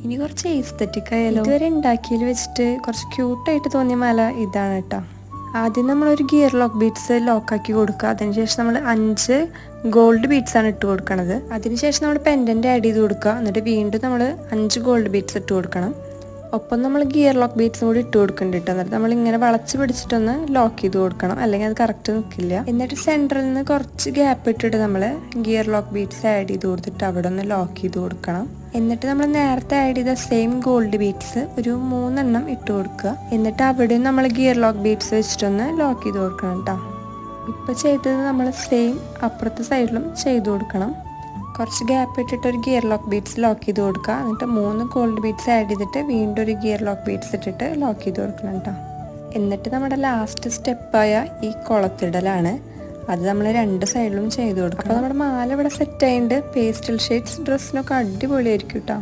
ഇനി കുറച്ച് എസ്തെറ്റിക് ആയാലോ. ഇതുവരെ ഉണ്ടാക്കിയതിൽ വെച്ചിട്ട് കുറച്ച് ക്യൂട്ടായിട്ട് തോന്നിയ മാല ഇതാണ് കേട്ടോ. ആദ്യം നമ്മളൊരു ഗിയർ ലോക്ക് ബീഡ്സ് ലോക്കാക്കി കൊടുക്കുക. അതിനുശേഷം നമ്മൾ 5 ഗോൾഡ് ബീഡ്സ് ആണ് ഇട്ട് കൊടുക്കുന്നത്. അതിനുശേഷം നമ്മൾ പെൻഡൻറ്റ് ആഡ് ചെയ്ത് കൊടുക്കുക. എന്നിട്ട് വീണ്ടും നമ്മൾ 5 ഗോൾഡ് ബീഡ്സ് ഇട്ട് കൊടുക്കണം. ഒപ്പം നമ്മൾ ഗിയർ ലോക്ക് ബീഡ്സും കൂടി ഇട്ട് കൊടുക്കുന്നുണ്ട് കേട്ടോ. എന്നിട്ട് നമ്മൾ ഇങ്ങനെ വളച്ച് പിടിച്ചിട്ടൊന്ന് ലോക്ക് ചെയ്ത് കൊടുക്കണം, അല്ലെങ്കിൽ അത് കറക്റ്റ് നിൽക്കില്ല. എന്നിട്ട് സെൻറ്ററിൽ നിന്ന് കുറച്ച് ഗ്യാപ്പ് ഇട്ടിട്ട് നമ്മൾ ഗിയർ ലോക്ക് ബീഡ്സ് ആഡ് ചെയ്ത് കൊടുത്തിട്ട് അവിടെ ഒന്ന് ലോക്ക് ചെയ്ത് കൊടുക്കണം. എന്നിട്ട് നമ്മൾ നേരത്തെ ആഡ് ചെയ്ത സെയിം ഗോൾഡ് ബീഡ്സ് ഒരു 3 എണ്ണം ഇട്ട് കൊടുക്കുക. എന്നിട്ട് അവിടെയും നമ്മൾ ഗിയർ ലോക്ക് ബീഡ്സ് വെച്ചിട്ടൊന്ന് ലോക്ക് ചെയ്ത് കൊടുക്കണം കേട്ടോ. ഇപ്പോൾ ചെയ്തത് നമ്മൾ സെയിം അപ്പുറത്തെ സൈഡിലും ചെയ്ത് കൊടുക്കണം. കുറച്ച് ഗ്യാപ്പ് ഇട്ടിട്ട് ഒരു ഗിയർ ലോക്ക് ബീഡ്സ് ലോക്ക് ചെയ്ത് കൊടുക്കുക. എന്നിട്ട് 3 ഗോൾഡ് ബീഡ്സ് ആഡ് ചെയ്തിട്ട് വീണ്ടും ഒരു ഗിയർ ലോക്ക് ബീഡ്സ് ഇട്ടിട്ട് ലോക്ക് ചെയ്ത് കൊടുക്കണം കേട്ടോ. എന്നിട്ട് നമ്മുടെ ലാസ്റ്റ് സ്റ്റെപ്പായ ഈ കുളത്തിടലാണ്. അത് നമ്മൾ 2 സൈഡിലും ചെയ്ത് കൊടുക്കും. അപ്പോൾ നമ്മുടെ മാല ഇവിടെ സെറ്റ് ആയിട്ട് പേസ്റ്റൽ ഷെയ്ഡ്സ് ഡ്രസ്സിനൊക്കെ അടിപൊളിയായിരിക്കും കേട്ടോ.